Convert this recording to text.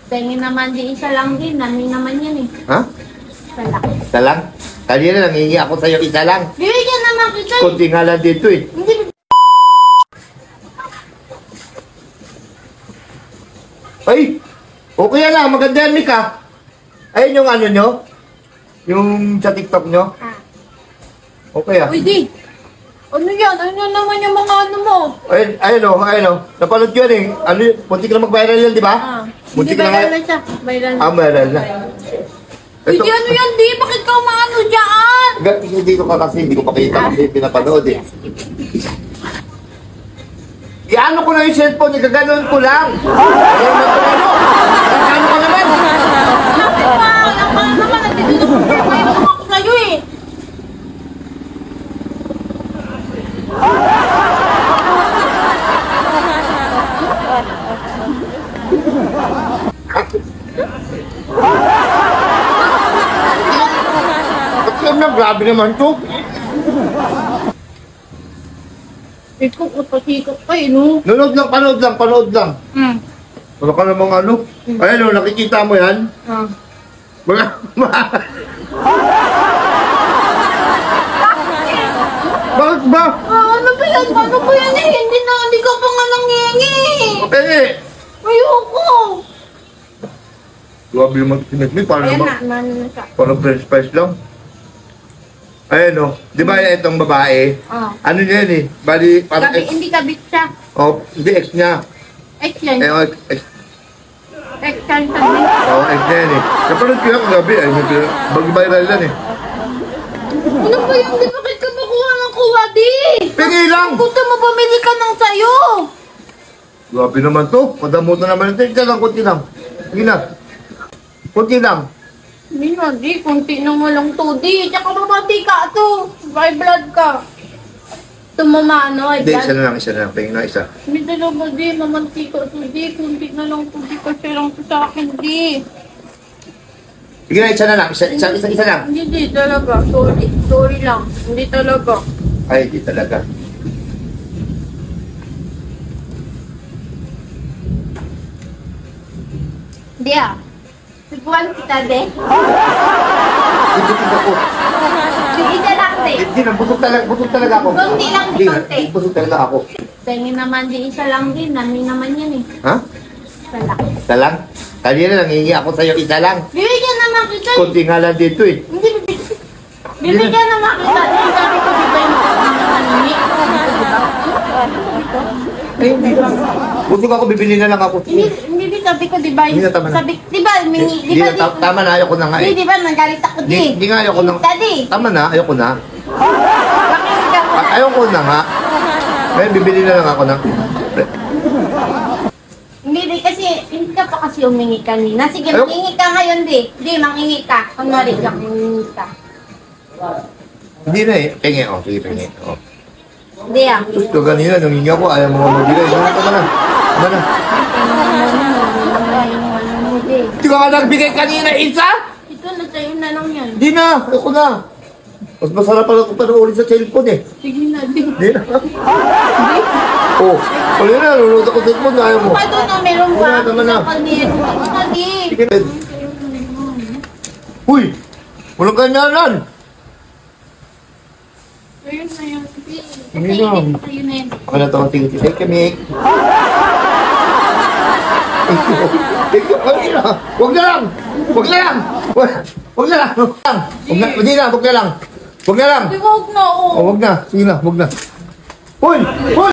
Tingin naman di isa lang din. Namin naman yan eh. Ha? Isa lang. Isa lang? Kanina lang, hihingi ako sa'yo isa lang. Bibigyan naman kita eh. Kunti nga lang dito eh. Hindi. Ay! Okay na, maganda yan, Mika. Ayun yung ano nyo? Yung sa TikTok nyo? Ah. Okay ah. Uy, di. Ano yan? Ano naman yung mga ano mo? Ayun o. Napanood ko yan eh. Ano yun? Muntik na mag-viral yan, di ba? Ah. Muntik Hindi na viral nga. na siya. Viral na. Ah, viral na. Uy, di ano yan, di? Bakit ka umaano dyan? Hindi ko pa kasi, hindi ko pakita kasi pinapanood eh. Iano ko na yung cellphone, igaganon ko lang. Ayaw na ito ano. Ano ka naman? Bakit pa? Ang mga naman, nandito na po yung mga ko sa'yo eh. Ba't na, grabe naman to. Ikaw, kapasikat pa eh, no? Panood lang. Wala ka namang ano. Ayun o, nakikita mo yan? Ah. Mga... Bakit ba? Ah, ano ba yan? Ano ba yan eh? Hindi ka pa nga nangyayari eh. Okay. Ayoko. Grabe naman sinagmi, parang Ayan naman. na, ano na siya. Parang french fries lang. Ayun o, di ba itong babae? Ah. Ano niya yan eh? Bali, parang ex. Hindi kabit siya. Oh, hindi ex niya. Ex yan. Eh, oh, ex. Ex yan sabi. Oh, ex niya yan eh. Napanood ko yan kagabi. Ay, mag-viral yan eh. Ano ba yung di bakit ka makuha ng kuha di? Pingi lang! Punta mo bumili ka ng sayo. Grabe naman to. Madamutan naman ito. Ito lang, kunti lang. Sige na. Kunti lang. Hindi na di, kunti na mo lang to di. Tsaka mabati ka to. By blood ka. Tumamano ay Hindi, blood. isa na lang. Pingin na isa. Hindi talaga di, mamantika to di. Kunti na lang to di kasi lang to sa akin di. Sige na, isa na lang. Isa lang. Hindi di talaga. Sorry lang. Hindi talaga. Ay, di talaga. Hindi ah. Subuan kita de. Hindi ako. Sige na lang de. Hindi na, busog talaga ako. Kunti lang di, Hindi na, kunti. busog talaga ako. Tingin naman di isa lang din. Namin naman yan eh. Ha? Isa lang. Isa lang? Kanina lang, hihingi ako sa'yo isa lang. Bibigyan naman kita. Kunti nga lang dito eh. Hindi, bibigyan naman kita. Eh, sabi ko, di ba yung nangingi? Eh, hindi lang. Busog ako, bibili na lang ako. Hindi, sabi ko, di ba yung... Hindi na, tama na. Sabi, di ba, Hindi na, tama na, ayoko na nga eh. Di ba, nagalit ako di. Hindi nga, ayoko na. Daddy, Tama na, ayoko na. bakit ka ko na? Ayoko na nga. Ngayon, bibili na lang ako ng... Hindi, kasi hindi ka pa kasi umingi kanina. Sige, Ayoko. mangingi ka ngayon di. Di, mangingi ka. Kunwari ka, mangingi ka. Hindi na eh. Pengi, oh. Sige, pengi. Oh. Hindi ah. Gusto kanina, nangingi ako, ayaw mo nga magbigay. Tama na. Tama na. Hindi ka nga nagbigay kanina, isa? Ito, sa'yo na lang yan. Hindi na, ayoko na. Mas masarap pala kung panoorin sa cellphone eh. Sige na, di. Hindi na. Oh, wala na, nanonood ako sa cellphone, ayaw mo. Pa doon na meron ba? Wala, tama na. Hindi. Sige, Ben. Uy, walang ganyanan. Ayun na yun. Hindi na. Ayun na yun. Baka na ito ang tingin. Thank you, Mick. Thank you. Ay, na. Huwag na lang. Huwag na lang. Huwag na lang. Hindi na, huwag na lang. Huwag na lang. Huwag na, oh. Oh, huwag na. Sige na, huwag na. Uy! Uy!